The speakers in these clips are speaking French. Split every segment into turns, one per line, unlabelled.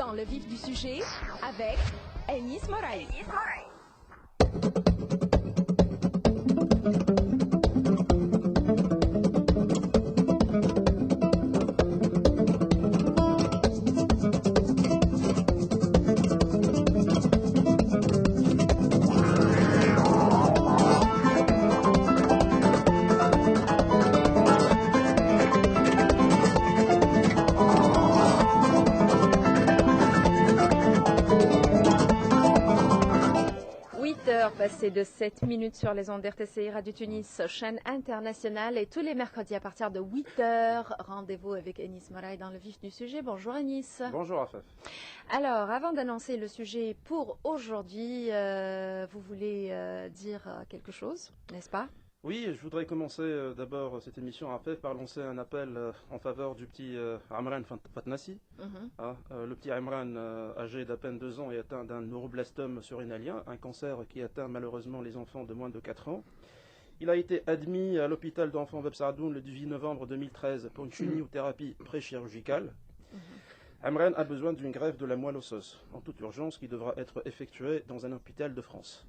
dans le vif du sujet avec Anis Moraï.
Passé de 7 minutes sur les ondes RTCI Radio Tunis, chaîne internationale, et tous les mercredis à partir de 8h, rendez-vous avec Anis Moraï dans le vif du sujet. Bonjour Anis.
Bonjour Afef.
Alors, avant d'annoncer le sujet pour aujourd'hui, vous voulez dire quelque chose, n'est-ce pas?
Oui, je voudrais commencer d'abord cette émission Afef par lancer un appel en faveur du petit Amran Fatnassi. Le petit Amran, âgé d'à peine 2 ans et atteint d'un neuroblastome surrénalien, un cancer qui atteint malheureusement les enfants de moins de 4 ans. Il a été admis à l'hôpital d'enfants Web Saadoun le 18 novembre 2013 pour une chimiothérapie pré-chirurgicale. Amran a besoin d'une greffe de la moelle osseuse, en toute urgence, qui devra être effectuée dans un hôpital de France.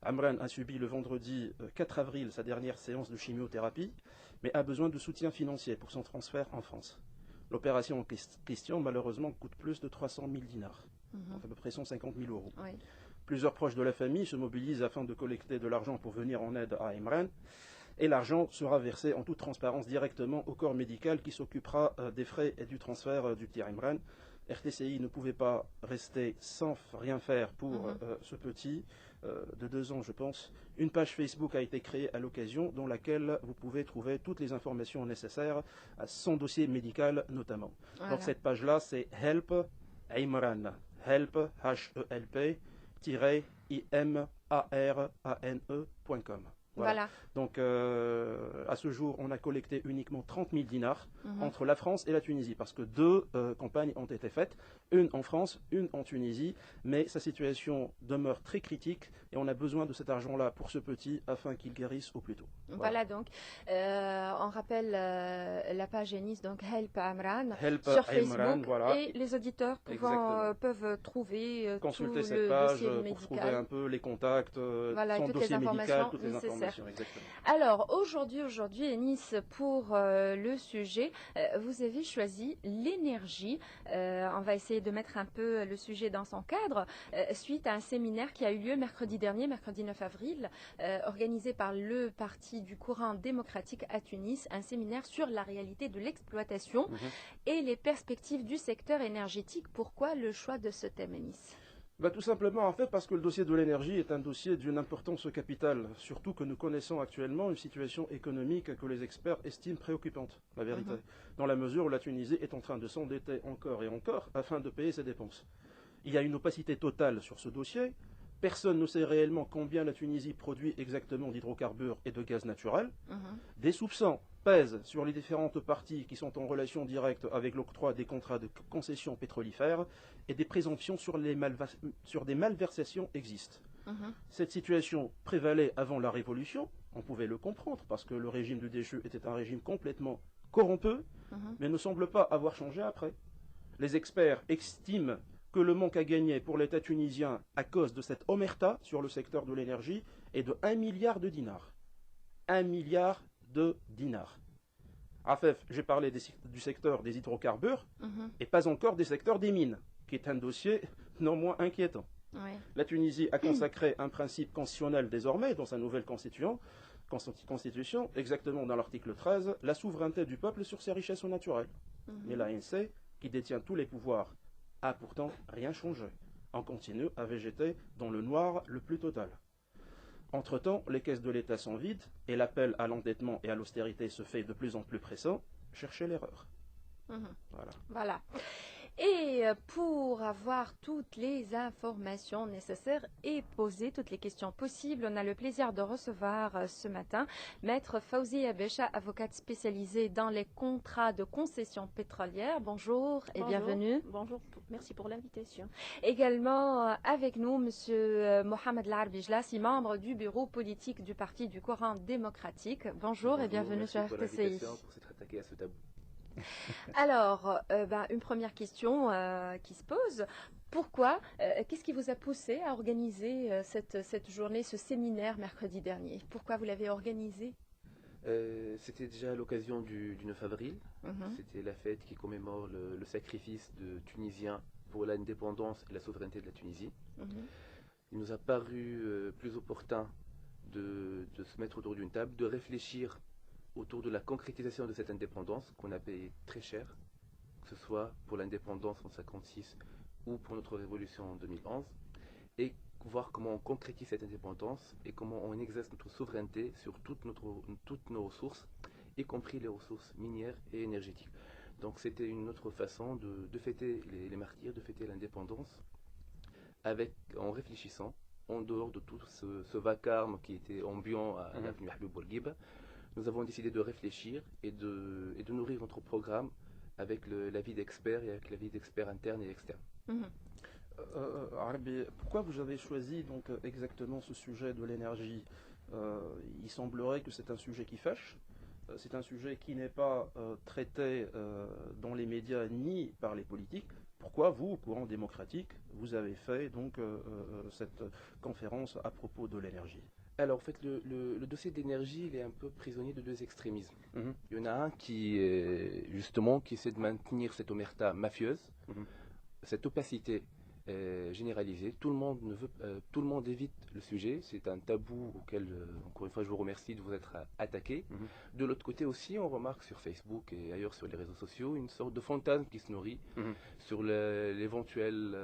Amran a subi le vendredi 4 avril sa dernière séance de chimiothérapie, mais a besoin de soutien financier pour son transfert en France. L'opération en question, malheureusement, coûte plus de 300 000 dinars, à peu près 150 000 euros.
Oui.
Plusieurs proches de la famille se mobilisent afin de collecter de l'argent pour venir en aide à Amran, et l'argent sera versé en toute transparence directement au corps médical qui s'occupera des frais et du transfert du petit Amran. RTCI ne pouvait pas rester sans rien faire pour ce petit de 2 ans, je pense. Une page Facebook a été créée à l'occasion, dans laquelle vous pouvez trouver toutes les informations nécessaires à son dossier médical notamment. Voilà. Donc cette page-là, c'est Help Amran. Help, H-E-L-P, -IMARANE.com. Voilà. Donc, à ce jour, on a collecté uniquement 30 000 dinars entre la France et la Tunisie, parce que 2 campagnes ont été faites, une en France, une en Tunisie, mais sa situation demeure très critique et on a besoin de cet argent-là pour ce petit afin qu'il guérisse au plus tôt.
Voilà, donc, on rappelle la page Anis, donc Help Amran,
Help
sur
Amran,
Facebook,
voilà.
et les auditeurs peuvent trouver
consulter
tout
cette
le
page
dossier
pour
médical.
trouver un peu les contacts,
voilà,
son
toutes
dossier
les
médical, toutes les
nécessaires.
informations. Exactement.
Alors, aujourd'hui, Anis, pour le sujet, vous avez choisi l'énergie. On va essayer de mettre un peu le sujet dans son cadre, suite à un séminaire qui a eu lieu mercredi dernier, mercredi 9 avril, organisé par le Parti du courant démocratique à Tunis, un séminaire sur la réalité de l'exploitation et les perspectives du secteur énergétique. Pourquoi le choix de ce thème, Anis?
Tout simplement, en fait, parce que le dossier de l'énergie est un dossier d'une importance capitale, surtout que nous connaissons actuellement une situation économique que les experts estiment préoccupante, la vérité, dans la mesure où la Tunisie est en train de s'endetter encore et encore afin de payer ses dépenses. Il y a une opacité totale sur ce dossier. Personne ne sait réellement combien la Tunisie produit exactement d'hydrocarbures et de gaz naturel. Des soupçons pèsent sur les différentes parties qui sont en relation directe avec l'octroi des contrats de concession pétrolifère et des présomptions sur des malversations existent. Cette situation prévalait avant la Révolution, on pouvait le comprendre parce que le régime du déchu était un régime complètement corrompu, mais ne semble pas avoir changé après. Les experts estiment que le manque à gagner pour l'État tunisien à cause de cette omerta sur le secteur de l'énergie est de 1 milliard de dinars. 1 milliard de dinars. Afef, j'ai parlé du secteur des hydrocarbures et pas encore des secteurs des mines, qui est un dossier non moins inquiétant.
Oui.
La Tunisie a consacré un principe constitutionnel désormais dans sa nouvelle constitution, exactement dans l'article 13, la souveraineté du peuple sur ses richesses naturelles. Mais l'ANC, qui détient tous les pouvoirs, a pourtant rien changé. On continue à végéter dans le noir le plus total. Entre-temps, les caisses de l'État sont vides et l'appel à l'endettement et à l'austérité se fait de plus en plus pressant. Cherchez l'erreur.
Voilà. Et pour avoir toutes les informations nécessaires et poser toutes les questions possibles, on a le plaisir de recevoir ce matin Maître Fawzi Abesha, avocate spécialisée dans les contrats de concession pétrolière. Bonjour et bienvenue.
Bonjour, merci pour l'invitation.
Également avec nous, Monsieur Mohamed Larbi Jlassi, membre du bureau politique du Parti du courant démocratique. Bonjour et bienvenue sur RTCI.
Pour s'être attaqué à ce tabou.
Alors, une première question qui se pose. Pourquoi, qu'est-ce qui vous a poussé à organiser cette journée, ce séminaire mercredi dernier? Pourquoi vous l'avez organisé?
C'était déjà à l'occasion du 9 avril.
Mhm.
C'était la fête qui commémore le sacrifice de Tunisiens pour l'indépendance et la souveraineté de la Tunisie.
Mhm.
Il nous a paru plus opportun de se mettre autour d'une table, de réfléchir autour de la concrétisation de cette indépendance qu'on a payé très cher, que ce soit pour l'indépendance en 1956 ou pour notre révolution en 2011, et voir comment on concrétise cette indépendance et comment on exerce notre souveraineté sur toutes nos ressources, y compris les ressources minières et énergétiques. Donc c'était une autre façon de fêter les martyrs, de fêter l'indépendance, en réfléchissant en dehors de tout ce vacarme qui était ambiant à l'avenue Habib Bourguiba. Nous avons décidé de réfléchir et de nourrir notre programme avec l'avis d'experts et avec l'avis d'experts internes et externes.
Mhm.
Arabi, pourquoi vous avez choisi donc exactement ce sujet de l'énergie? Il semblerait que c'est un sujet qui fâche. C'est un sujet qui n'est pas traité dans les médias ni par les politiques. Pourquoi vous, au courant démocratique, vous avez fait donc cette conférence à propos de l'énergie?
Alors en fait, le dossier de l'énergie, il est un peu prisonnier de deux extrémismes.
Mhm.
Il y en a un qui essaie de maintenir cette omerta mafieuse, cette opacité généralisée. Tout le monde évite le sujet. C'est un tabou auquel, encore une fois, je vous remercie de vous être attaqué. De l'autre côté aussi, on remarque sur Facebook et ailleurs sur les réseaux sociaux une sorte de fantasme qui se nourrit sur l'éventuel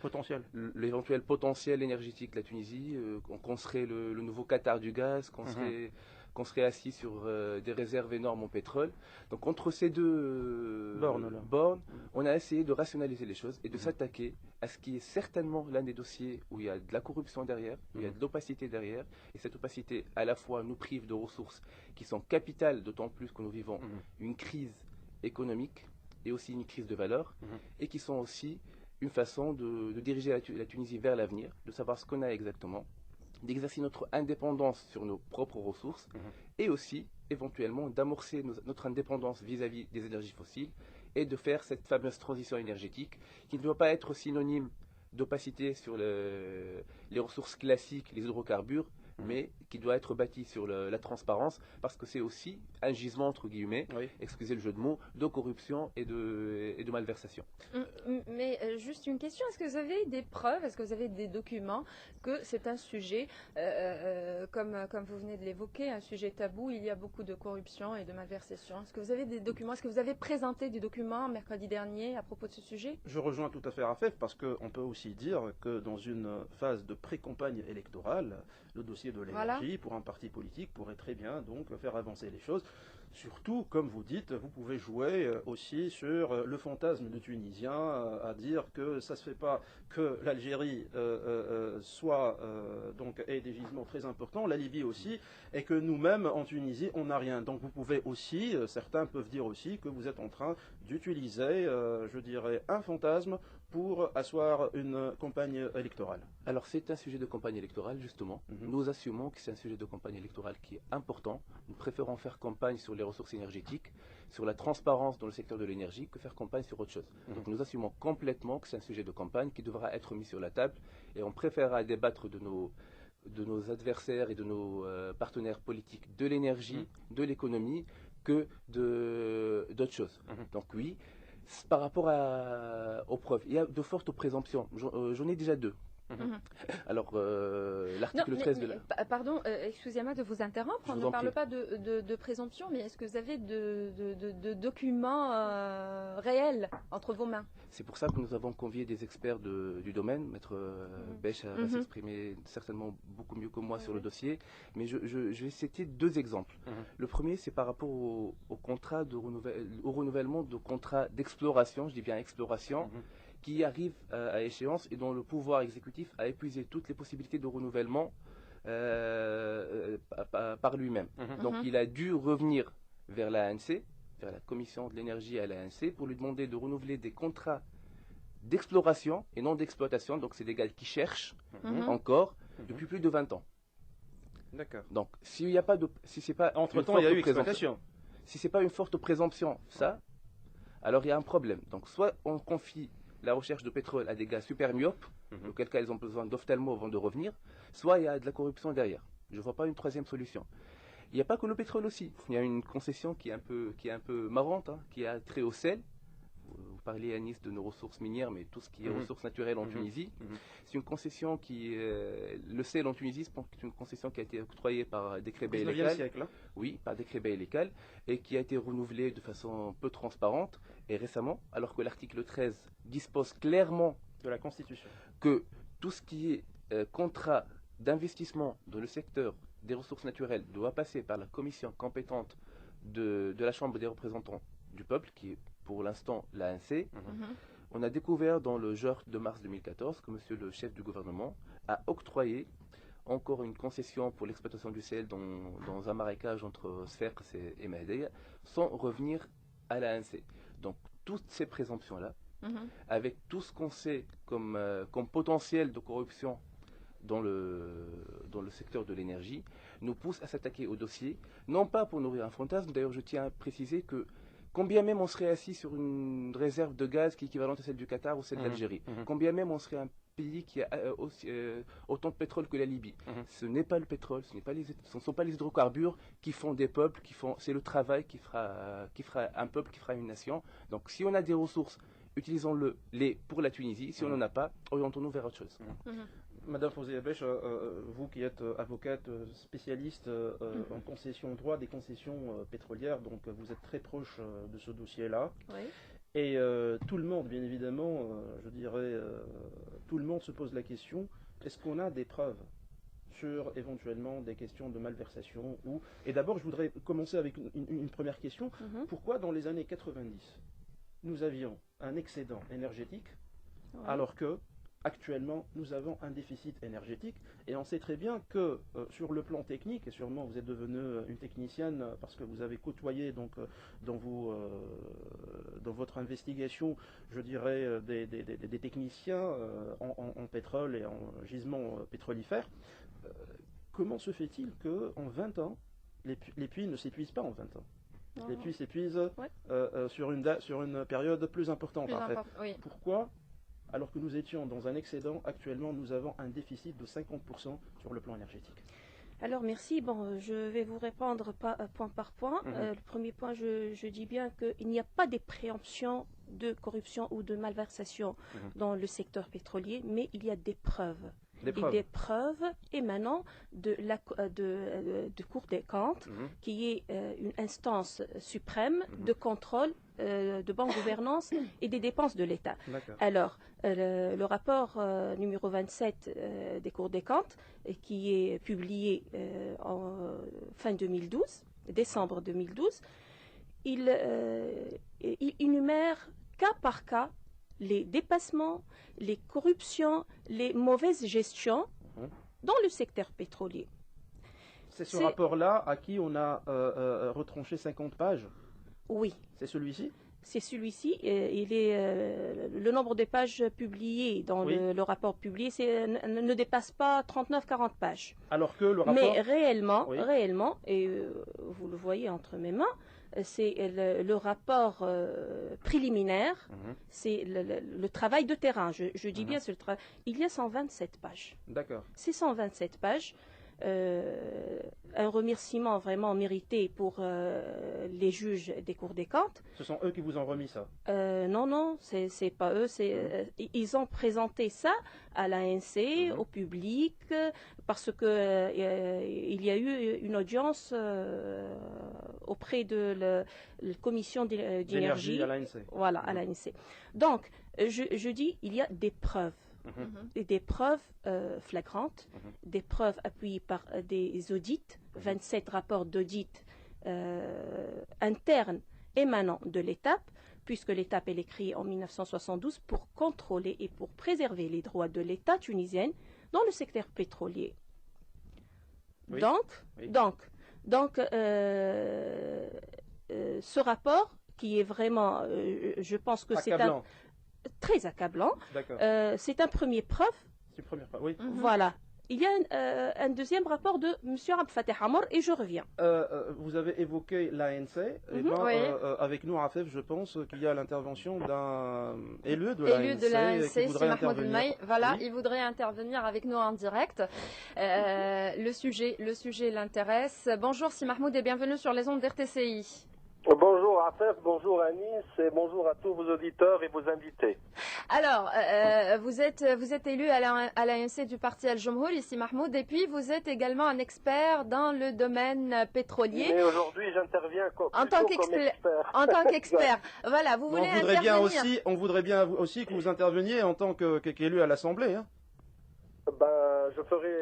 potentiel énergétique de la Tunisie, qu'on serait le nouveau Qatar du gaz, qu'on serait assis sur des réserves énormes en pétrole. Donc entre ces deux bornes, on a essayé de rationaliser les choses et de s'attaquer à ce qui est certainement l'un des dossiers où il y a de la corruption derrière, où il y a de l'opacité derrière, et cette opacité à la fois nous prive de ressources qui sont capitales, d'autant plus que nous vivons une crise économique et aussi une crise de valeur, et qui sont aussi une façon de diriger la Tunisie vers l'avenir, de savoir ce qu'on a exactement, d'exercer notre indépendance sur nos propres ressources et aussi éventuellement d'amorcer notre indépendance vis-à-vis des énergies fossiles et de faire cette fameuse transition énergétique qui ne doit pas être synonyme d'opacité sur les ressources classiques, les hydrocarbures, mais qui doit être bâtie sur la transparence, parce que c'est aussi un gisement, entre guillemets, excusez le jeu de mots, de corruption et de malversation.
Mais juste une question, est-ce que vous avez des preuves, est-ce que vous avez des documents que c'est un sujet, comme vous venez de l'évoquer, un sujet tabou, il y a beaucoup de corruption et de malversation. Est-ce que vous avez des documents, est-ce que vous avez présenté des documents mercredi dernier à propos de ce sujet?
Je rejoins tout à fait Rafef, parce qu'on peut aussi dire que dans une phase de pré-campagne électorale, le dossier de l'énergie pour un parti politique pourrait très bien donc faire avancer les choses. Surtout, comme vous dites, vous pouvez jouer aussi sur le fantasme du Tunisien, à dire que ça ne se fait pas que l'Algérie ait des gisements très importants, la Libye aussi, et que nous-mêmes en Tunisie on n'a rien. Donc vous pouvez aussi, certains peuvent dire aussi que vous êtes en train d'utiliser, je dirais, un fantasme pour asseoir une campagne électorale.
Alors c'est un sujet de campagne électorale justement. Nous assumons que c'est un sujet de campagne électorale qui est important. Nous préférons faire campagne sur les ressources énergétiques, sur la transparence dans le secteur de l'énergie, que faire campagne sur autre chose. Donc nous assumons complètement que c'est un sujet de campagne qui devra être mis sur la table, et on préférera débattre de nos adversaires et de nos partenaires politiques de l'énergie, de l'économie, que d'autres choses. Donc oui, par rapport aux preuves, il y a de fortes présomptions. J'en ai déjà deux. Alors, l'article 13 de la...
Pardon, excusez-moi de vous interrompre, on ne parle pas de présomption, mais est-ce que vous avez de documents réels entre vos mains?
C'est pour ça que nous avons convié des experts du domaine. Maître Bech va s'exprimer certainement beaucoup mieux que moi sur le dossier, mais je vais citer deux exemples. Le premier, c'est par rapport au renouvellement de contrats d'exploration, je dis bien exploration, qui arrive à échéance et dont le pouvoir exécutif a épuisé toutes les possibilités de renouvellement par lui-même. Donc il a dû revenir vers l'ANC, vers la commission de l'énergie à l'ANC, pour lui demander de renouveler des contrats d'exploration et non d'exploitation. Donc c'est des gars qui cherchent encore depuis plus de 20 ans.
D'accord.
Donc si c'est pas
entre-temps, il y a eu exploitation.
Si c'est pas une forte présomption, ça, alors il y a un problème. Donc soit on confie la recherche de pétrole à des gars super myopes, auquel cas ils ont besoin d'ophtalmo avant de revenir, soit il y a de la corruption derrière. Je ne vois pas une troisième solution. Il n'y a pas que le pétrole aussi. Il y a une concession qui est un peu marrante, hein, qui a trait au sel. Vous parliez à Nice de nos ressources minières, mais tout ce qui est ressources naturelles en Tunisie, c'est une concession qui, le sel en Tunisie, c'est une concession qui a été octroyée par décret Baïlécal, oui, par décret Baïlécal, et qui a été renouvelée de façon peu transparente et récemment, alors que l'article 13 dispose clairement
de la Constitution
que tout ce qui est contrat d'investissement dans le secteur des ressources naturelles doit passer par la commission compétente de la Chambre des représentants du peuple, qui est pour l'instant l'ANC. On a découvert dans le JORT de mars 2014 que monsieur le chef du gouvernement a octroyé encore une concession pour l'exploitation du sel dans un marécage entre Sfax et Mahdeya, sans revenir à l'ANC. Donc toutes ces présomptions-là, avec tout ce qu'on sait comme potentiel de corruption dans le secteur de l'énergie, nous poussent à s'attaquer au dossier, non pas pour nourrir un fantasme. D'ailleurs, je tiens à préciser que combien même on serait assis sur une réserve de gaz qui est équivalente à celle du Qatar ou celle d'Algérie, combien même on serait un pays qui a autant de pétrole que la Libye, ce n'est pas le pétrole, ce ne sont pas les hydrocarbures qui font des peuples, c'est le travail qui fera un peuple, qui fera une nation. Donc si on a des ressources, utilisons-les pour la Tunisie. Si on n'en a pas, orientons-nous vers autre chose.
Madame Fawzia Beche, vous qui êtes avocate spécialiste en concession droit des concessions pétrolières, donc vous êtes très proche de ce dossier-là.
Oui.
Et tout le monde, bien évidemment, je dirais, tout le monde se pose la question, est-ce qu'on a des preuves sur éventuellement des questions de malversation Et d'abord, je voudrais commencer avec une première question. Pourquoi dans les années 90, nous avions un excédent énergétique, alors que actuellement, nous avons un déficit énergétique et on sait très bien que sur le plan technique, et sûrement vous êtes devenue une technicienne parce que vous avez côtoyé donc, dans votre investigation, je dirais, des techniciens en pétrole et en gisements pétrolifères. Comment se fait-il qu'en 20 ans, les puits ne s'épuisent pas en 20 ans? Les puits s'épuisent sur une période plus importante. Pourquoi, alors que nous étions dans un excédent, actuellement nous avons un déficit de 50% sur le plan énergétique?
Alors merci, bon, je vais vous répondre point par point. Le premier point, je dis bien qu'il n'y a pas de préemption de corruption ou de malversation dans le secteur pétrolier, mais il y a des preuves. Des preuves émanant de Cour des comptes, qui est une instance suprême de contrôle de bonne gouvernance et des dépenses de l'État. Alors, le rapport numéro 27 des Cours des comptes, qui est publié en fin 2012, décembre 2012, il énumère cas par cas les dépassements, les corruptions, les mauvaises gestions dans le secteur pétrolier.
C'est ce rapport-là à qui on a retranché 50 pages?
Oui.
C'est celui-ci?
C'est celui-ci. Le nombre de pages publiées dans le rapport publié ne dépasse pas 39-40 pages.
Alors que le rapport...
Mais réellement, et vous le voyez entre mes mains, c'est le rapport préliminaire, c'est le travail de terrain. Je dis bien, c'est le travail. Il y a 127 pages.
D'accord.
Ces 127 pages, un remerciement vraiment mérité pour les juges des Cours des comptes.
Ce sont eux qui vous ont remis ça?
Non, c'est pas eux. Ils ont présenté ça à l'ANC, au public, parce que il y a eu une audience auprès de la commission d'énergie
à l'ANC.
Voilà, à l'ANC. Donc, je dis, il y a des preuves. Et des preuves flagrantes, des preuves appuyées par des audits, 27 rapports d'audit internes émanant de l'ETAP, puisque l'ETAP est créée en 1972 pour contrôler et pour préserver les droits de l'État tunisien dans le secteur pétrolier. Donc, ce rapport qui est vraiment, je pense que c'est un... Très accablant. C'est un premier preuve.
Oui.
Voilà. il y a un deuxième rapport de M. Abdel Fattah Amor et je reviens.
Vous avez évoqué l'ANC. Avec nous, Afef, je pense qu'il y a l'intervention d'un élu de l'ANC qui voudrait intervenir.
Voilà, oui. Il voudrait intervenir avec nous en direct. Le sujet l'intéresse. Bonjour Si Mahmoud et bienvenue sur les ondes d'RTCI.
Bonjour Afef, bonjour Anis et bonjour à tous vos auditeurs et vos invités.
Alors, vous êtes élu à l'ANC du parti Al-Jomhoul, ici Mahmoud, et puis vous êtes également un expert dans le domaine pétrolier.
Mais aujourd'hui, j'interviens en tant qu'expert.
En tant qu'expert. Voilà, vous voulez intervenir.
On voudrait bien aussi que vous interveniez en tant qu'élu à l'Assemblée. Hein.
Ben, je ferai.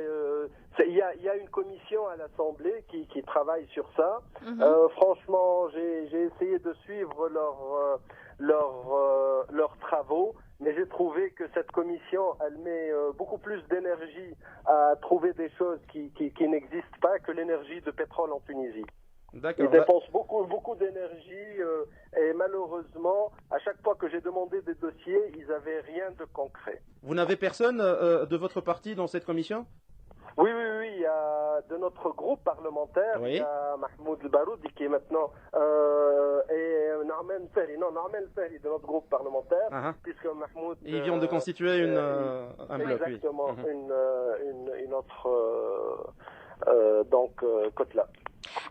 Il y a une commission à l'Assemblée qui travaille sur ça. Franchement, j'ai essayé de suivre leurs travaux, mais j'ai trouvé que cette commission, elle met beaucoup plus d'énergie à trouver des choses qui n'existent pas que l'énergie de pétrole en Tunisie. Ils dépensent beaucoup d'énergie et malheureusement, à chaque fois que j'ai demandé des dossiers, ils n'avaient rien de concret.
Vous n'avez personne de votre parti dans cette commission ?
Oui, il y a de notre groupe parlementaire, il y a Mahmoud El-Baroudi qui est maintenant et Narmen Ferri de notre groupe parlementaire, puisque Mahmoud...
Ils viennent de constituer un bloc.
Exactement, une autre côte-là.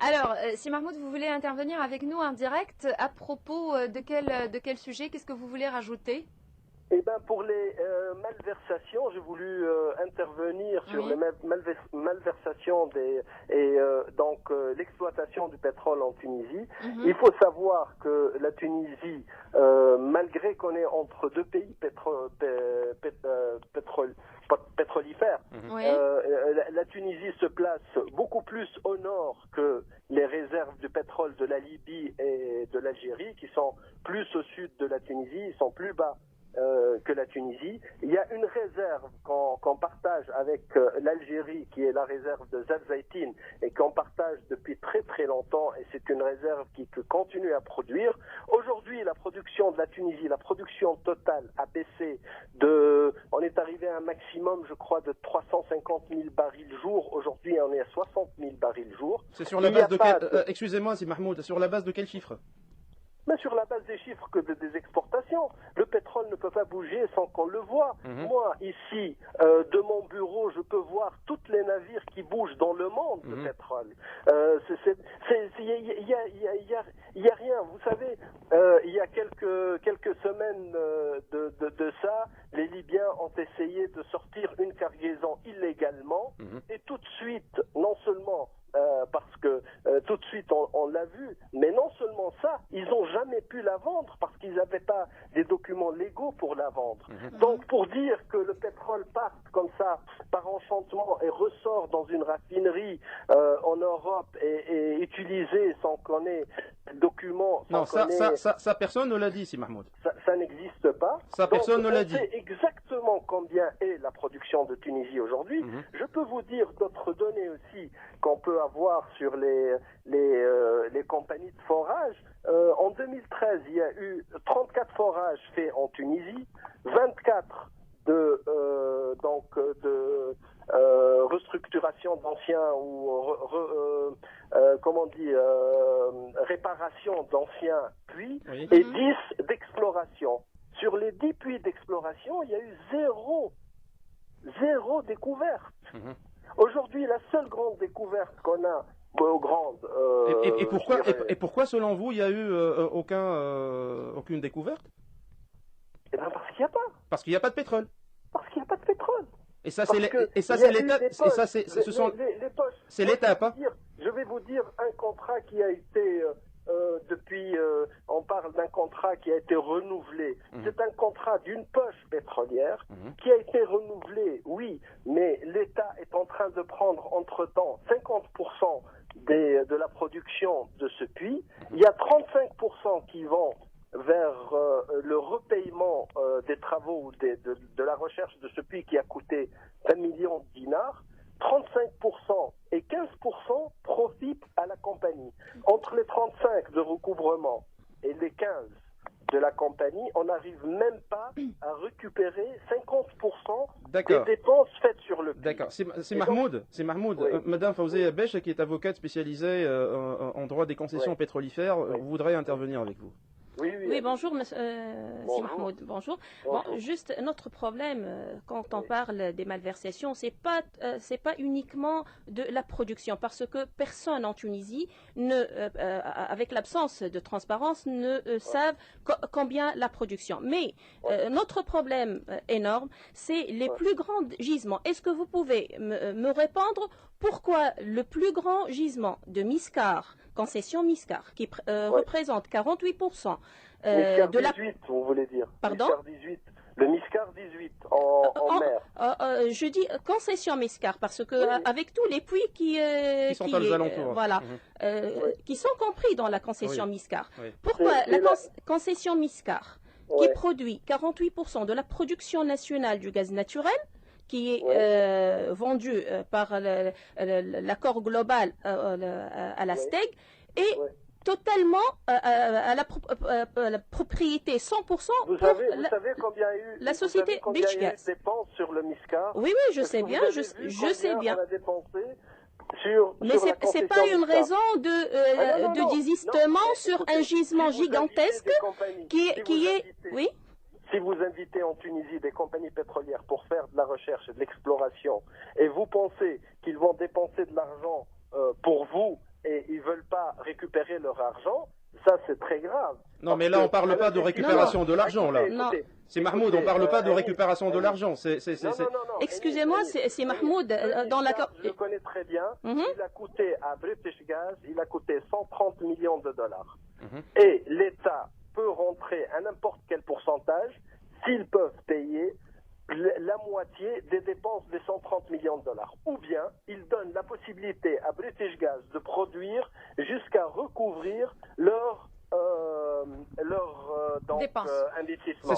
Alors, si Mahmoud, vous voulez intervenir avec nous en direct à propos de quel sujet? Qu'est-ce que vous voulez rajouter?
Eh bien, pour les malversations, j'ai voulu intervenir sur les malversations donc l'exploitation du pétrole en Tunisie. Il faut savoir que la Tunisie, malgré qu'on est entre deux pays pétrolifères, la Tunisie se place beaucoup plus au nord que les réserves de pétrole de la Libye et de l'Algérie, qui sont plus au sud de la Tunisie, ils sont plus bas que la Tunisie. Il y a une réserve qu'on partage avec l'Algérie, qui est la réserve de Zafzaitin, et qu'on partage depuis très très longtemps, et c'est une réserve qui continue à produire. Aujourd'hui, la production de la Tunisie, la production totale a baissé on est arrivé à un maximum, je crois, de 350 000 barils jour. Aujourd'hui, on est à 60 000 barils jour.
C'est sur la base de quel... Excusez-moi, c'est Mahmoud, sur la base de quel chiffre?
Mais sur la base des chiffres des exportations. Le pétrole ne peut pas bouger sans qu'on le voit. Moi, ici, de mon bureau, je peux voir tous les navires qui bougent dans le monde de pétrole. Il y a rien. Vous savez, il y a quelques semaines de ça, les Libyens ont essayé de sortir une cargaison illégalement et tout de suite, non seulement parce que tout de suite on l'a vu, mais non seulement ça, ils n'ont jamais pu la vendre parce qu'ils n'avaient pas des documents légaux pour la vendre. Donc pour dire que le pétrole part comme ça par enchantement et ressort dans une raffinerie en Europe et utilisé sans qu'on ait documents...
Non, ça personne ne l'a dit, si Mahmoud.
Ça n'existe pas.
Ça personne ne l'a dit.
On sait exactement combien est la production de Tunisie aujourd'hui. Je peux vous dire d'autres données aussi qu'on peut avoir sur les compagnies de forage. En 2013, il y a eu 34 forages faits en Tunisie, 24 de restructuration d'anciens ou réparation d'anciens puits et 10 d'exploration. Sur les 10 puits d'exploration, il y a eu zéro découverte. Aujourd'hui, la seule grande découverte qu'on a,
et pourquoi, selon vous, il n'y a eu aucune découverte?
Eh bien, parce qu'il n'y a pas.
Parce qu'il n'y a pas de pétrole.
Parce qu'il n'y a pas de pétrole.
Et ça, c'est l'État. C'est l'État, pas.
Je vais vous dire un contrat qui a été on parle d'un contrat qui a été renouvelé. C'est un contrat d'une poche pétrolière qui a été renouvelé, oui, mais l'État est en train de prendre entre-temps 50% de la production de ce puits. Il y a 35% qui vont vers le repaiement des travaux de la recherche de ce puits qui a coûté 1 million de dinars. 35% et 15% profitent à la compagnie. Entre les 35 de recouvrement et les 15 de la compagnie, on n'arrive même pas à récupérer 50% des dépenses faites sur le pays.
D'accord. C'est Mahmoud. Oui. Madame Fawzia Besh, qui est avocate spécialisée en droit des concessions pétrolifères, voudrait intervenir avec vous.
Oui, bonjour, monsieur Mahmoud. Bonjour. Bon, juste notre problème quand on parle des malversations, c'est pas uniquement de la production, parce que personne en Tunisie, avec l'absence de transparence, ne savent combien la production. Mais notre problème énorme, c'est les plus grands gisements. Est-ce que vous pouvez me répondre pourquoi le plus grand gisement de Miscar, concession Miscar, qui représente 48%
de la... 18, vous voulez dire.
Pardon?
Miscar 18. Le Miscar 18 en mer.
Je dis concession Miscar parce que avec tous les puits qui
sont aux alentours,
voilà, qui sont compris dans la concession Miscar. Pourquoi la concession Miscar, qui produit 48% de la production nationale du gaz naturel, qui est vendu par l'accord global à la STEG, et totalement à la propriété 100%
vous savez combien il y a eu
la société Beachgas.
Dépenses sur le Miscar?
Oui, je sais bien, je sais bien.
On a dépensé
mais ce n'est pas une raison de désistement sur un gisement gigantesque qui est... Oui.
Si vous invitez en Tunisie des compagnies pétrolières pour faire de la recherche et de l'exploration, et vous pensez qu'ils vont dépenser de l'argent pour vous, et ils ne veulent pas récupérer leur argent, ça c'est très grave.
Non, mais là on ne parle pas de récupération de l'argent, là. C'est Mahmoud, on ne parle pas de récupération de l'argent.
Non.
Excusez-moi, c'est Mahmoud.
Je le connais très bien. Il a coûté à British Gas, il a coûté 130 millions de dollars. Et l'État peut rentrer à n'importe quel pourcentage s'ils peuvent payer la moitié des dépenses des 130 millions de dollars. Ou bien, ils donnent la possibilité à British Gas de produire jusqu'à recouvrir leur investissement.
C'est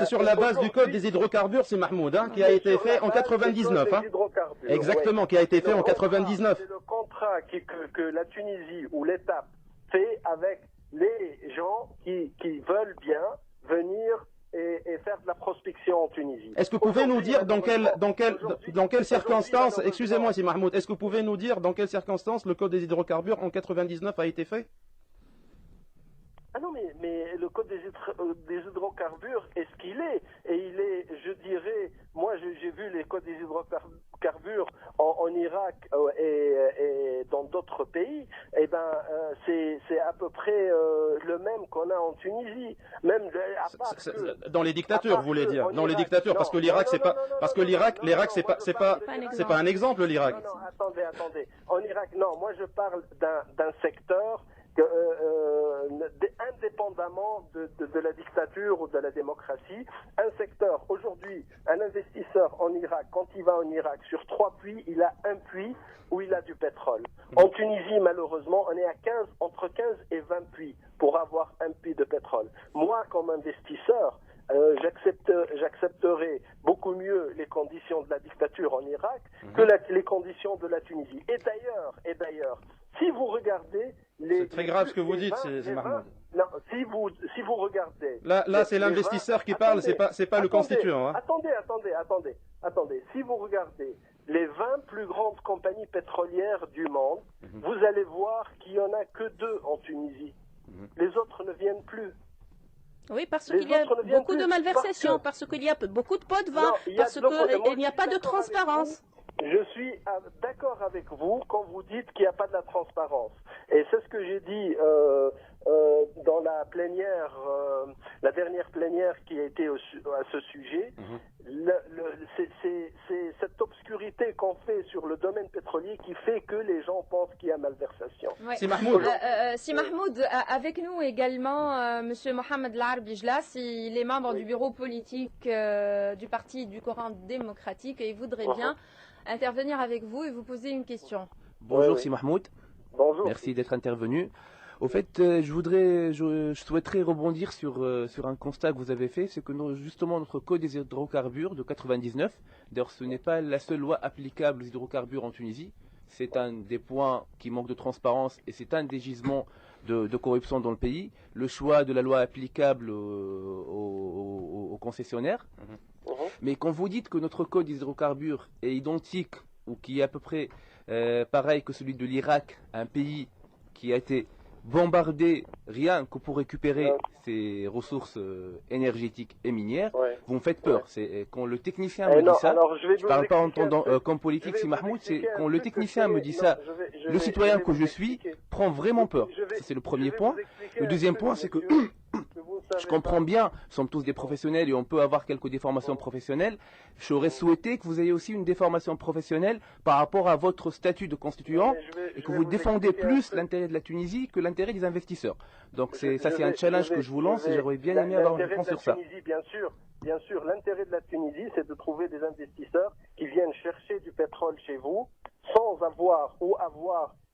sur la base du code des hydrocarbures, c'est Mahmoud, qui a été fait en 99. Exactement, qui a été fait en 99.
C'est le contrat que la Tunisie ou l'État fait avec les gens qui veulent bien venir et faire de la prospection en Tunisie.
Est-ce que vous pouvez nous dire dans quelles circonstances, excusez-moi si Mahmoud, est-ce que vous pouvez nous dire dans quelles circonstances le code des hydrocarbures en 99 a été fait?
Ah non, mais le code des hydrocarbures est ce qu'il est. Et il est, je dirais, moi j'ai vu les codes des hydrocarbures en Irak et dans d'autres pays. Eh ben, c'est à peu près le même qu'on a en Tunisie. Même
dans les dictatures, vous voulez dire? Dans les dictatures, parce que l'Irak, c'est pas, parce que l'Irak, c'est pas un exemple, l'Irak.
Non, attendez. En Irak, non. Moi, je parle d'un secteur indépendamment de la dictature ou de la démocratie, un secteur, aujourd'hui, un investisseur en Irak, quand il va en Irak, sur 3 puits, il a un puits où il a du pétrole. En Tunisie, malheureusement, on est à entre 15 et 20 puits pour avoir un puits de pétrole. Moi, comme investisseur, j'accepterai beaucoup mieux les conditions de la dictature en Irak que les conditions de la Tunisie. Et d'ailleurs, si vous regardez
c'est très grave ce que vous dites, c'est Mahmoud.
Non, si vous regardez...
Là c'est l'investisseur qui parle, c'est pas le constituant. Hein.
Attendez. Si vous regardez les 20 plus grandes compagnies pétrolières du monde, vous allez voir qu'il n'y en a que 2 en Tunisie. Les autres ne viennent plus.
Oui, parce qu'il y a beaucoup de malversations, parce qu'il y a beaucoup de pots de vin, parce qu'il n'y a pas de transparence.
Je suis d'accord avec vous quand vous dites qu'il n'y a pas de la transparence. Et c'est ce que j'ai dit dans la plénière, la dernière plénière qui a été à ce sujet. C'est cette obscurité qu'on fait sur le domaine pétrolier qui fait que les gens pensent qu'il y a malversation.
Ouais.
C'est Mahmoud.
Si Mahmoud, avec nous également, Monsieur Mohamed Larbi Jlas, il est membre du bureau politique du parti du Coran démocratique et il voudrait bien intervenir avec vous et vous poser une question.
Bonjour, c'est Mahmoud.
Bonjour.
Merci d'être intervenu. Au fait, je souhaiterais rebondir sur un constat que vous avez fait, c'est que justement notre code des hydrocarbures de 99, d'ailleurs ce n'est pas la seule loi applicable aux hydrocarbures en Tunisie, c'est un des points qui manque de transparence et c'est un des gisements de corruption dans le pays, le choix de la loi applicable aux concessionnaires. Mais quand vous dites que notre code des hydrocarbures est identique ou qui est à peu près pareil que celui de l'Irak, un pays qui a été bombardé rien que pour récupérer ses ressources énergétiques et minières, vous me faites peur. C'est quand le technicien me dit ça, je ne parle pas en entendant comme politique, si Mahmoud, c'est quand le technicien me dit ça, le citoyen que je suis prend vraiment peur. C'est le premier point. Le deuxième point, c'est que je comprends bien, nous sommes tous des professionnels et on peut avoir quelques déformations professionnelles. J'aurais souhaité que vous ayez aussi une déformation professionnelle par rapport à votre statut de constituant et que vous défendez plus l'intérêt de la Tunisie que l'intérêt des investisseurs. Donc ça c'est un challenge que je vous lance et j'aurais bien aimé avoir une réponse sur ça.
Bien sûr, l'intérêt de la Tunisie, c'est de trouver des investisseurs qui viennent chercher du pétrole chez vous sans avoir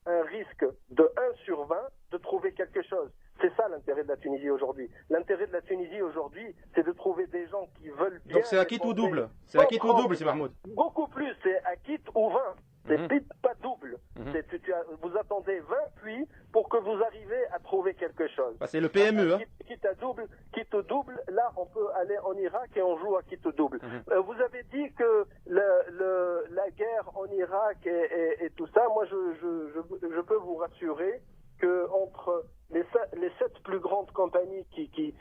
un risque de 1 sur 20 de trouver quelque chose. C'est ça l'intérêt de la Tunisie aujourd'hui. L'intérêt de la Tunisie aujourd'hui, c'est de trouver des gens qui veulent bien...
Donc c'est à quitte ou double. C'est à quitte ou double, c'est Mahmoud.
Beaucoup plus, c'est à quitte ou 20. C'est pas double. Vous attendez 20 puits pour que vous arrivez à trouver quelque chose.
Bah, c'est le PME.
Quitte au double, là on peut aller en Irak et on joue à quitte au double. Vous avez dit que la guerre en Irak et tout ça, moi je peux vous rassurer que entre les 7 plus grandes compagnies qui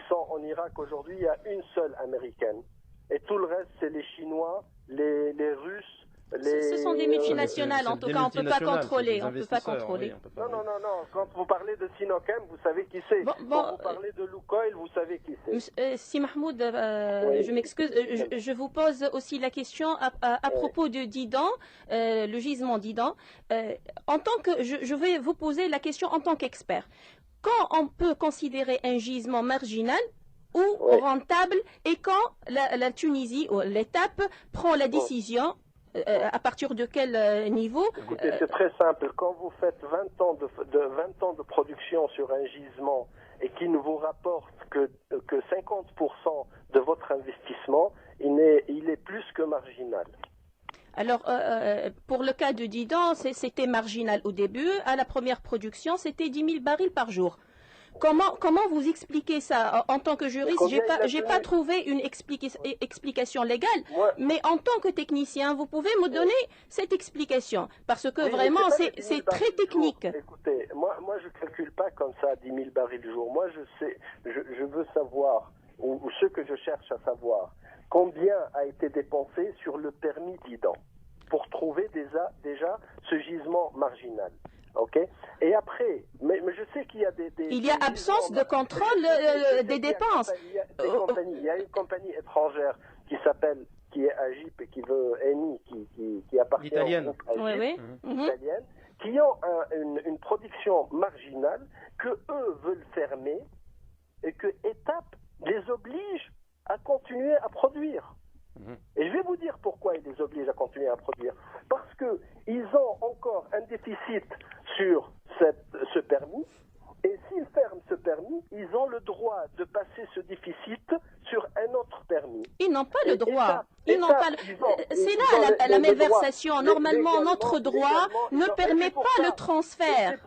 sont en Irak aujourd'hui, il y a une seule américaine. Et tout le reste, c'est les Chinois, les Russes,
Ce sont des multinationales, en tout cas, on ne peut pas contrôler. On peut pas contrôler.
Non. Quand vous parlez de Sinochem, vous savez qui c'est. Quand vous parlez de Lukoil, vous savez qui c'est.
Si Mahmoud, je m'excuse, je vous pose aussi la question à propos de Didan, le gisement Didan. Je vais vous poser la question en tant qu'expert. Quand on peut considérer un gisement marginal ou rentable et quand la Tunisie ou l'étape prend la décision à partir de quel niveau?
Écoutez, c'est très simple. Quand vous faites 20 ans de production sur un gisement et qui ne vous rapporte que 50% de votre investissement, il est plus que marginal.
Alors, pour le cas de Didan, c'était marginal au début. À la première production, c'était 10 000 barils par jour. Comment vous expliquez ça? En tant que juriste, j'ai pas trouvé une explication légale, mais en tant que technicien, vous pouvez me donner cette explication, parce que vraiment, c'est très technique.
Écoutez, moi je calcule pas comme ça 10 000 barils le jour. Moi, je veux savoir, ou ce que je cherche à savoir, combien a été dépensé sur le permis Didan pour trouver déjà ce gisement marginal. Ok. Et après, mais je sais qu'il y a
il y a absence de contrôle des dépenses.
Il y a une compagnie étrangère qui est Agip et qui veut Eni, qui appartient
italienne.
au groupe Agip, italienne, qui ont une production marginale que eux veulent fermer et que Étape les oblige à continuer à produire. Et je vais vous dire pourquoi ils les obligent à continuer à produire. Parce qu'ils ont encore un déficit sur ce permis, et s'ils ferment ce permis, ils ont le droit de passer ce déficit sur un autre permis.
Ils n'ont pas le droit. C'est là la malversation. Normalement, notre droit ne permet pas le transfert.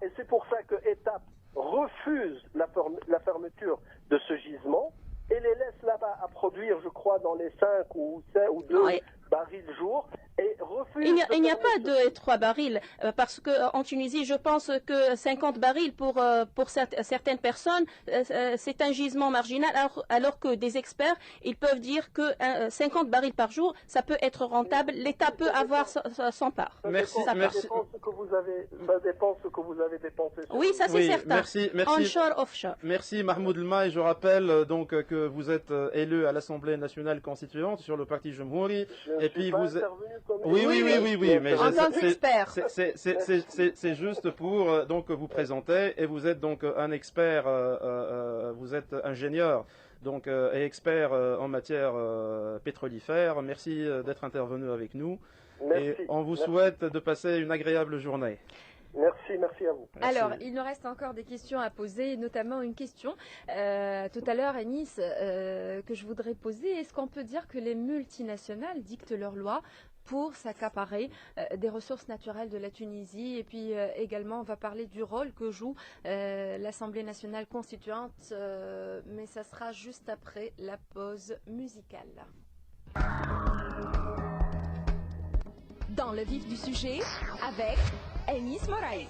Et c'est pour ça que Étape refuse la fermeture de ce gisement et les laisse là-bas à produire, je crois, dans les 5 ou 2 barils jour. Et refuse
il n'y a pas 2 et 3 barils, parce qu'en Tunisie, je pense que 50 barils pour certaines personnes, c'est un gisement marginal, alors que des experts, ils peuvent dire que 50 barils par jour, ça peut être rentable, l'État peut avoir son part.
Merci.
Ça dépend ce que vous avez dépensé.
Oui, ça c'est certain.
Merci.
Onshore, offshore.
Merci Mahmoud Elmaï. Je rappelle donc que vous êtes élu à l'Assemblée nationale constituante sur le parti Jumhouri. Et puis vous Oui, mais
en tant qu'expert.
C'est juste pour donc vous présenter, et vous êtes donc un expert, vous êtes ingénieur donc et expert en matière pétrolifère. Merci d'être intervenu avec nous. Et on vous souhaite de passer une agréable journée.
Merci à vous.
Merci. Alors, il nous reste encore des questions à poser, notamment une question tout à l'heure, Enis, que je voudrais poser. Est-ce qu'on peut dire que les multinationales dictent leurs lois? pour s'accaparer des ressources naturelles de la Tunisie. Et puis également, on va parler du rôle que joue l'Assemblée nationale constituante, mais ça sera juste après la pause musicale.
Dans le vif du sujet, avec Enis Moraï.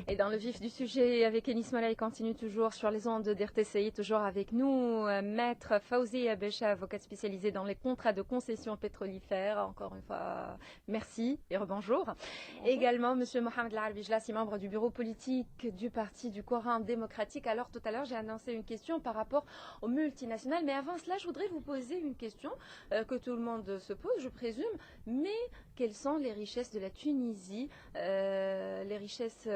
Et dans le vif du sujet, avec Enis Moraï, continue toujours sur les ondes d'RTCI, toujours avec nous, maître Fawzi Abesha, avocate spécialisée dans les contrats de concession pétrolifère. Encore une fois, merci et rebonjour. Également, monsieur Mohamed Larbi Jlassi, membre du bureau politique du Parti du Coran démocratique. Alors, tout à l'heure, j'ai annoncé une question par rapport aux multinationales. Mais avant cela, je voudrais vous poser une question que tout le monde se pose, je présume. Mais quelles sont les richesses de la Tunisie, les richesses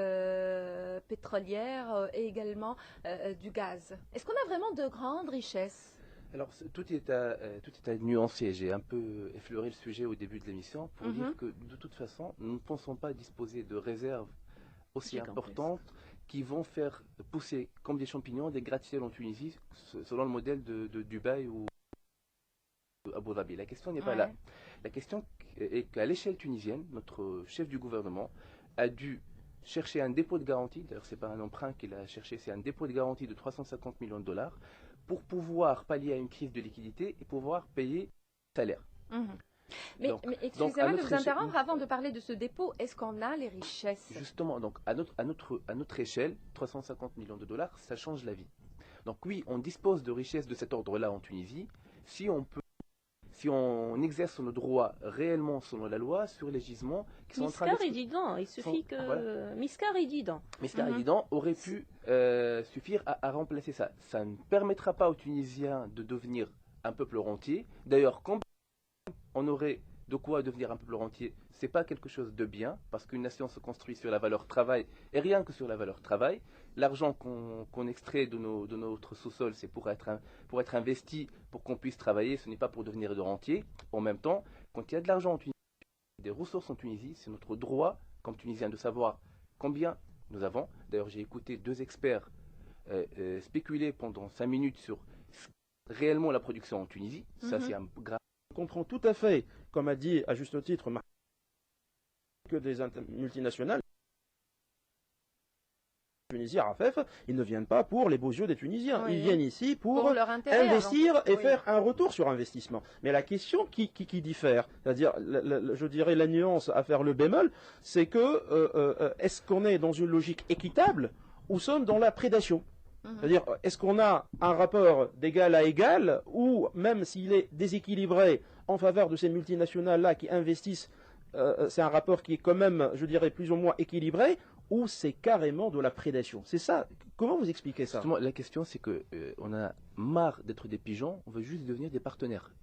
pétrolières et également du gaz? Est-ce qu'on a vraiment de grandes richesses?
Alors, tout est à nuancer. J'ai un peu effleuré le sujet au début de l'émission pour dire que, de toute façon, nous ne pensons pas disposer de réserves aussi importantes qui vont faire pousser, comme des champignons, des gratte-ciels en Tunisie, selon le modèle de Dubaï ou Abu Dhabi. La question n'est pas là. La question est qu'à l'échelle tunisienne, notre chef du gouvernement a dû chercher un dépôt de garantie, d'ailleurs ce n'est pas un emprunt qu'il a cherché, c'est un dépôt de garantie de 350 millions de dollars pour pouvoir pallier à une crise de liquidité et pouvoir payer le salaire.
Mais excusez-moi de vous interrompre, avant de parler de ce dépôt, est-ce qu'on a les richesses?
Justement, donc à notre échelle, 350 millions de dollars, ça change la vie. Donc oui, on dispose de richesses de cet ordre-là en Tunisie, si on exerce nos droits réellement selon la loi sur les gisements qui sont en train
d'être... il suffit que... Voilà. Miscar et
Didan aurait pu suffire à remplacer ça. Ça ne permettra pas aux Tunisiens de devenir un peuple rentier. D'ailleurs, quand on aurait de quoi devenir un peuple rentier, c'est pas quelque chose de bien, parce qu'une nation se construit sur la valeur travail, et rien que sur la valeur travail. L'argent qu'on extrait de notre sous-sol, c'est pour être investi, pour qu'on puisse travailler, ce n'est pas pour devenir de rentier. En même temps, quand il y a de l'argent en Tunisie, des ressources en Tunisie, c'est notre droit, comme Tunisien, de savoir combien nous avons. D'ailleurs, j'ai écouté deux experts spéculer pendant 5 minutes sur réellement la production en Tunisie. Ça, c'est un grave.
On comprend tout à fait, comme a dit à juste titre, que des multinationales, Tunisie, Rafef, ils ne viennent pas pour les beaux yeux des Tunisiens. Ils viennent ici pour investir et faire un retour sur investissement. Mais la question qui diffère, c'est-à-dire, je dirais la nuance à faire le bémol, c'est que est-ce qu'on est dans une logique équitable ou sommes dans la prédation? C'est-à-dire, est-ce qu'on a un rapport d'égal à égal, ou même s'il est déséquilibré en faveur de ces multinationales-là qui investissent, c'est un rapport qui est quand même, je dirais, plus ou moins équilibré, ou c'est carrément de la prédation? C'est ça. Comment vous expliquez ça?
Justement, la question, c'est que on a marre d'être des pigeons, on veut juste devenir des partenaires.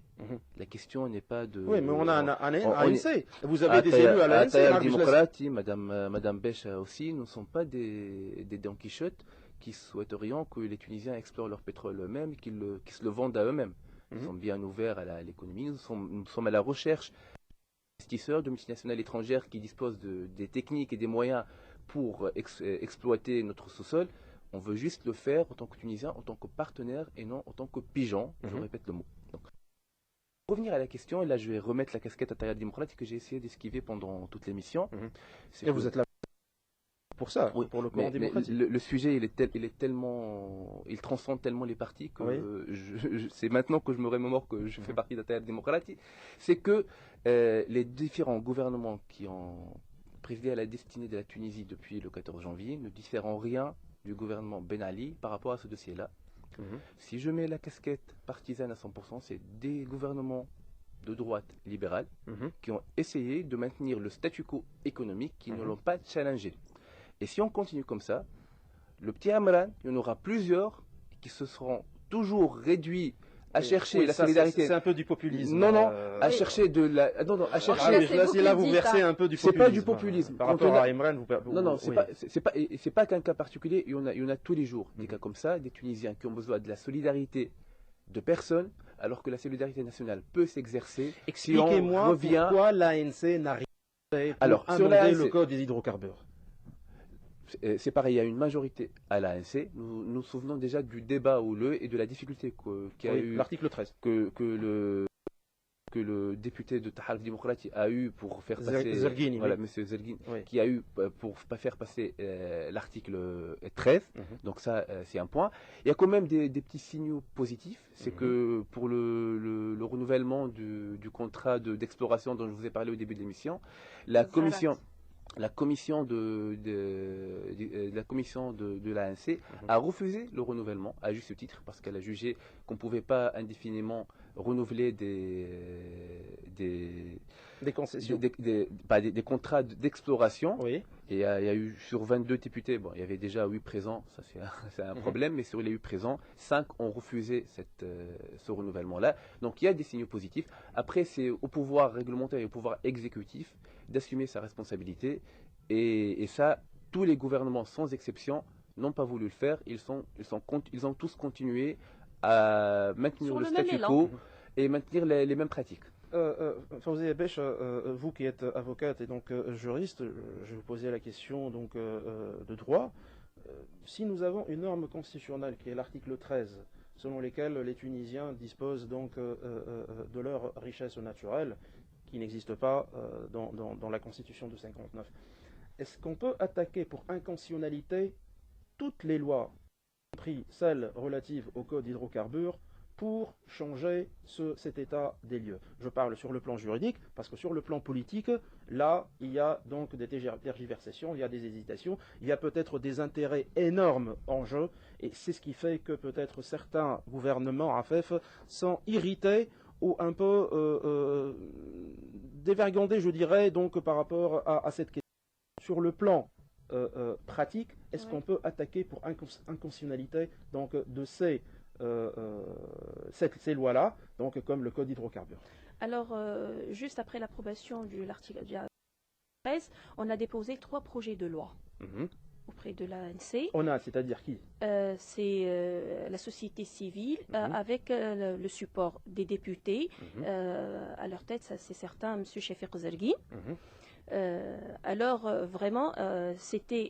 La question n'est pas de...
Oui, mais on a un ANC. Vous avez des élus à l'ANC.
Madame Bech aussi, nous ne sommes pas des Don Quichotte qui souhaiterions que les Tunisiens explorent leur pétrole eux-mêmes, qu'ils se le vendent à eux-mêmes. Nous sommes bien ouverts à l'économie, nous sommes à la recherche d'investisseurs, de multinationales étrangères qui disposent des techniques et des moyens pour exploiter notre sous-sol. On veut juste le faire en tant que Tunisien, en tant que partenaire et non en tant que pigeon. Je répète le mot. Donc, pour revenir à la question, et là je vais remettre la casquette à Taïad démocratique que j'ai essayé d'esquiver pendant toute l'émission.
Et vous êtes là pour ça, oui, pour le Coran démocratique.
Le sujet, il transcende tellement les partis que c'est maintenant que je me remémore que je fais partie de la Taïad démocratique. C'est que les différents gouvernements qui ont présidé à la destinée de la Tunisie depuis le 14 janvier ne diffèrent en rien du gouvernement Ben Ali par rapport à ce dossier-là. Si je mets la casquette partisane à 100%, c'est des gouvernements de droite libérale qui ont essayé de maintenir le statu quo économique, qui ne l'ont pas challengé. Et si on continue comme ça, le petit Amran, il y en aura plusieurs qui se seront toujours réduits à chercher la solidarité.
C'est un peu du populisme.
Non, à chercher de la. à chercher.
Là, vous versez un peu du populisme.
C'est pas du populisme.
Par rapport à Imran,
non, c'est pas qu'un cas particulier. Il y en a tous les jours des cas comme ça, des Tunisiens qui ont besoin de la solidarité de personnes, alors que la solidarité nationale peut s'exercer.
Expliquez-moi pourquoi l'ANC n'arrive pas à amender le code des hydrocarbures.
C'est pareil, il y a une majorité à l'ANC. Nous nous souvenons déjà du débat houleux et de la difficulté qu'il y a eu.
L'article 13.
Que le que le député de Tahalf Démocratie a eu pour faire passer
Zerguini,
voilà,
oui.
Monsieur Zerguini,
Oui.
qui a eu pour faire passer l'article 13. Donc ça, c'est un point. Il y a quand même des petits signaux positifs. C'est que pour le renouvellement du contrat d'exploration dont je vous ai parlé au début de l'émission, la commission de l'ANC a refusé le renouvellement à juste titre parce qu'elle a jugé qu'on ne pouvait pas indéfiniment renouveler des
concessions,
des contrats d'exploration.
Oui.
Et il y a eu sur 22 députés, bon, il y avait déjà 8 présents, ça c'est un problème, mais sur les 8 présents, 5 ont refusé ce renouvellement-là. Donc il y a des signaux positifs. Après, c'est au pouvoir réglementaire et au pouvoir exécutif d'assumer sa responsabilité. Et ça, tous les gouvernements, sans exception, n'ont pas voulu le faire. Ils ont tous continué à maintenir le statu quo et maintenir les mêmes pratiques.
Fawzia Besh, vous qui êtes avocate et donc juriste, je vais vous poser la question donc, de droit. Si nous avons une norme constitutionnelle qui est l'article 13, selon lequel les Tunisiens disposent donc de leur richesse naturelle, qui n'existe pas dans la Constitution de 59, est-ce qu'on peut attaquer pour inconstitutionnalité toutes les lois, y compris celles relatives au code d'hydrocarbures, pour changer cet état des lieux? Je parle sur le plan juridique, parce que sur le plan politique, là, il y a donc des tergiversations, il y a des hésitations, il y a peut-être des intérêts énormes en jeu, et c'est ce qui fait que peut-être certains gouvernements AFEF sont irrités ou un peu dévergondés, je dirais, donc par rapport à cette question. Sur le plan pratique, est-ce qu'on peut attaquer pour inconstitutionnalité donc, de ces lois-là, donc comme le code d'hydrocarbures?
Alors, juste après l'approbation de l'article 13, on a déposé 3 projets de loi auprès de l'ANC.
On a, c'est-à-dire qui?
C'est la société civile avec le support des députés. À leur tête, c'est certain, M. Chefiq Zerguini. Alors, vraiment, c'était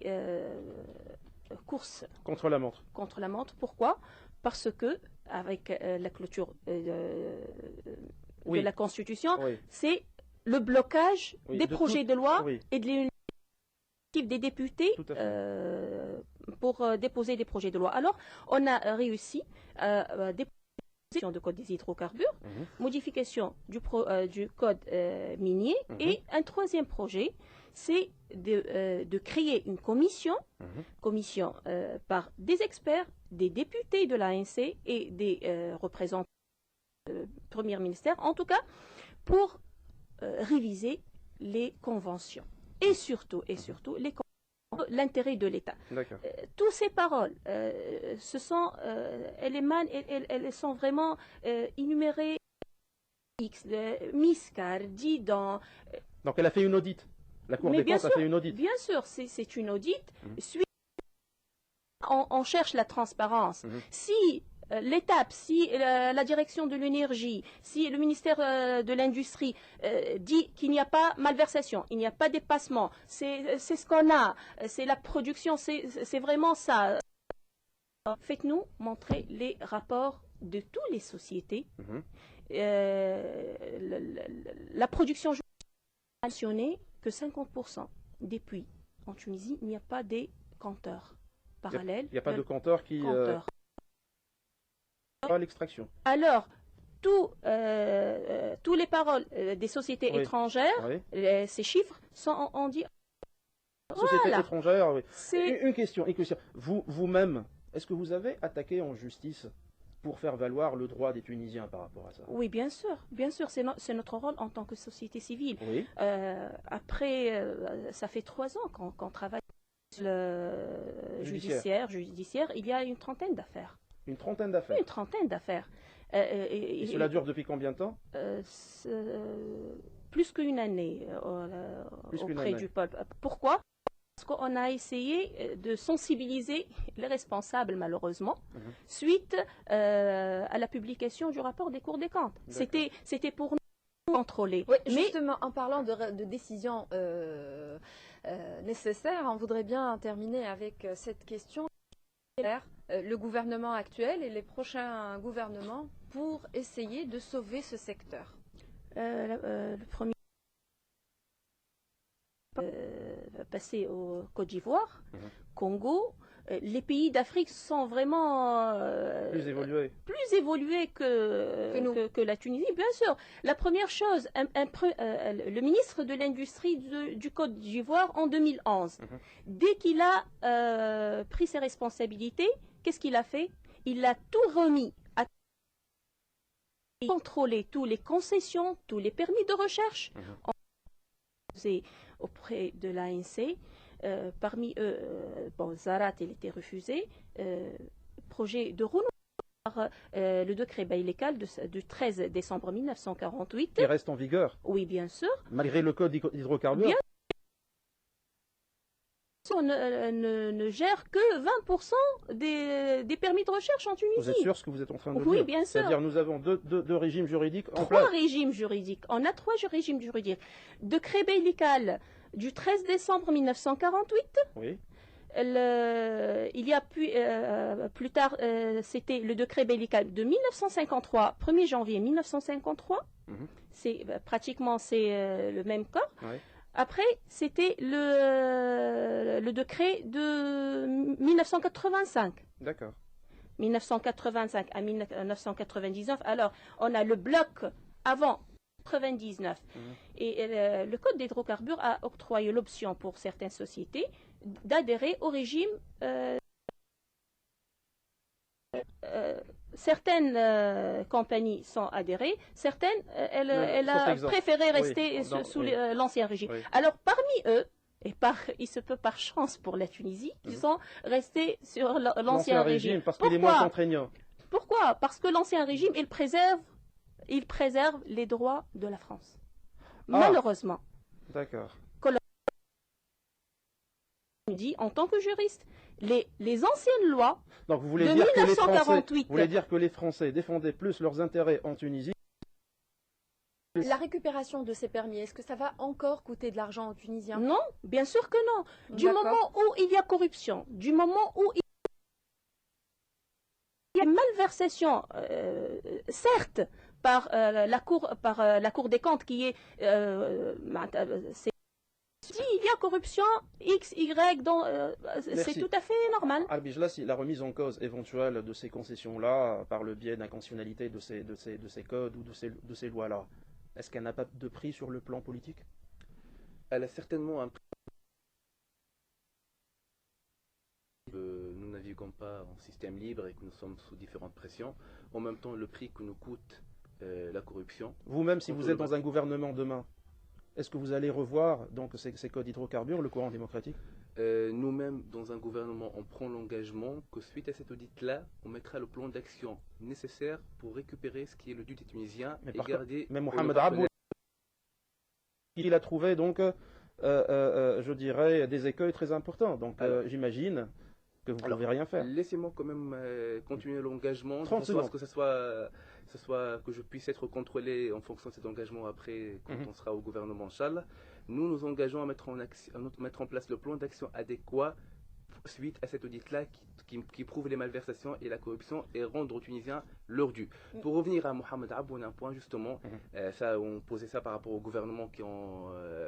course
contre la montre.
Contre la montre. Pourquoi? Parce que, avec la clôture de la Constitution, c'est le blocage des projets de loi et de l'initiative des députés pour déposer des projets de loi. Alors, on a réussi à déposer de code des hydrocarbures, modification du code minier, et un troisième projet, c'est de créer une commission par des experts, des députés de l'ANC et des représentants du Premier ministère, en tout cas, pour réviser les conventions. Et surtout, l'intérêt de l'État. Toutes ces paroles, elles sont vraiment énumérées. Miscar, dit dans...
Donc elle a fait une audite. La Cour des comptes a fait une audite.
Bien sûr, c'est une audite. On cherche la transparence. Si l'étape, si la direction de l'énergie, si le ministère de l'Industrie dit qu'il n'y a pas malversation, il n'y a pas dépassement, c'est ce qu'on a, c'est la production, c'est vraiment ça. Faites-nous montrer les rapports de toutes les sociétés. La production a mentionné que 50% des puits en Tunisie, il n'y a pas des compteurs parallèles.
Il n'y a pas de compteurs qui... l'extraction.
Alors, toutes les paroles des sociétés étrangères, ces chiffres sont, on dit...
Sociétés étrangères, oui. Une question. Vous-même, est-ce que vous avez attaqué en justice pour faire valoir le droit des Tunisiens par rapport à ça?
Oui, bien sûr, c'est notre rôle en tant que société civile.
Oui.
Après, ça fait 3 ans qu'on travaille sur le judiciaire. Il y a une trentaine d'affaires.
Une trentaine d'affaires?
Une trentaine d'affaires.
Et cela dure depuis combien de temps?
Plus qu'une année auprès du peuple. Pourquoi? Parce qu'on a essayé de sensibiliser les responsables, malheureusement, suite à la publication du rapport des cours des comptes. C'était pour nous contrôler.
Oui, justement, en parlant de décisions nécessaires, on voudrait bien terminer avec cette question. Le gouvernement actuel et les prochains gouvernements pour essayer de sauver ce secteur?
Le premier passer au Côte d'Ivoire, Congo. Les pays d'Afrique sont vraiment plus évolués que la Tunisie, bien sûr. La première chose, le ministre de l'Industrie du Côte d'Ivoire en 2011, dès qu'il a pris ses responsabilités, qu'est-ce qu'il a fait? Il a tout remis à contrôler toutes les concessions, tous les permis de recherche auprès de l'ANC. Parmi eux, Zarat, il était refusé. Projet de renouveau par le décret Baïlécal du 13 décembre 1948.
Qui reste en vigueur?
Oui, bien sûr.
Malgré le code d'hydrocarbures?
Bien sûr, on ne gère que 20% des permis de recherche en Tunisie.
Vous êtes sûr ce que vous êtes en train de dire?
Oui, bien sûr.
C'est-à-dire nous avons deux régimes juridiques en place.
Trois régimes juridiques. On a trois régimes juridiques. Décret Baïlécal du 13 décembre 1948.
Oui.
Il y a plus tard, c'était le décret Baïlécal de 1953, 1er janvier 1953. C'est pratiquement le même cas.
Oui.
Après, c'était le décret de 1985.
D'accord.
1985 à 1999. Alors, on a le bloc avant 99. Et le Code des hydrocarbures a octroyé l'option pour certaines sociétés d'adhérer au régime. Certaines compagnies sont adhérées, certaines, elle a préféré rester sous l'ancien régime. Oui. Alors, parmi eux, et il se peut par chance pour la Tunisie, ils sont restés sur l'ancien régime.
Parce qu'il est moins contraignant.
Pourquoi? Parce que l'ancien régime, il préserve les droits de la France. Malheureusement.
D'accord.
Dit en tant que juriste, les anciennes lois
donc vous voulez
de
dire
1948.
Vous voulez dire que les Français défendaient plus leurs intérêts en Tunisie?
La récupération de ces permis, est-ce que ça va encore coûter de l'argent aux Tunisiens?
Non, bien sûr que non. Du moment où il y a corruption, du moment où il y a malversation, certes, par la Cour des comptes qui est... il y a corruption, X, Y, c'est tout à fait normal.
Al-Bijlassi, la remise en cause éventuelle de ces concessions-là, par le biais d'inconditionnalité de ces codes ou de ces lois-là, est-ce qu'elle n'a pas de prix sur le plan politique?
Elle a certainement un prix. Nous naviguons pas en système libre et que nous sommes sous différentes pressions. En même temps, le prix que nous coûte la corruption.
Vous-même, si vous êtes dans un gouvernement demain, est-ce que vous allez revoir donc ces codes d'hydrocarbures, le courant démocratique?
Nous-mêmes, dans un gouvernement, on prend l'engagement que suite à cet audit-là, on mettra le plan d'action nécessaire pour récupérer ce qui est le dû des Tunisiens et garder...
Mais Mohamed Abou, il a trouvé donc, je dirais, des écueils très importants. Donc j'imagine que vous ne pouvez rien faire.
Laissez-moi quand même continuer l'engagement, que je puisse être contrôlé en fonction de cet engagement après, quand on sera au gouvernement, Inch'Allah. Nous nous engageons à mettre en place le plan d'action adéquat suite à cet audit-là qui prouve les malversations et la corruption et rendre aux Tunisiens leur dû. Pour revenir à Mohamed Abou, on a un point justement, on posait ça par rapport au gouvernement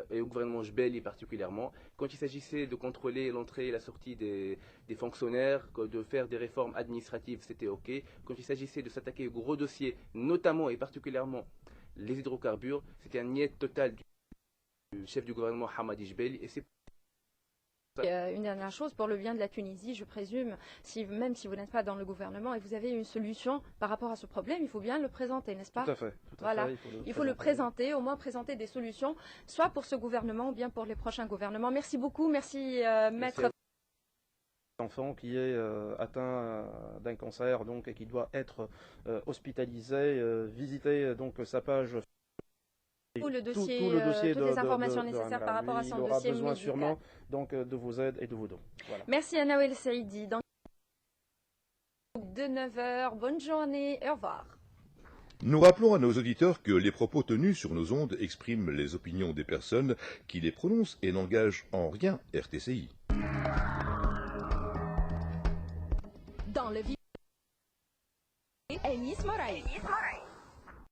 et au gouvernement Jbeli particulièrement, quand il s'agissait de contrôler l'entrée et la sortie des fonctionnaires, de faire des réformes administratives, c'était OK. Quand il s'agissait de s'attaquer aux gros dossiers, notamment et particulièrement les hydrocarbures, c'était un niet total du chef du gouvernement Hamadi Jbeli. Et c'est
une dernière chose, pour le bien de la Tunisie, je présume, même si vous n'êtes pas dans le gouvernement et vous avez une solution par rapport à ce problème, il faut bien le présenter, n'est-ce pas?
Tout à fait.
Voilà. Il faut le présenter, au moins présenter des solutions, soit pour ce gouvernement ou bien pour les prochains gouvernements. Merci beaucoup, merci maître.
Enfant qui est atteint d'un cancer donc, et qui doit être hospitalisé, visiter donc sa page.
Tout le dossier, toutes les informations nécessaires par rapport à son dossier médical.
Il aura besoin sûrement donc, de vos aides et de vos dons. Voilà.
Merci à Nawel Saïdi. De 9h, bonne journée et au revoir.
Nous rappelons à nos auditeurs que les propos tenus sur nos ondes expriment les opinions des personnes qui les prononcent et n'engagent en rien RTCI.
Dans le vif, Enis Moraï.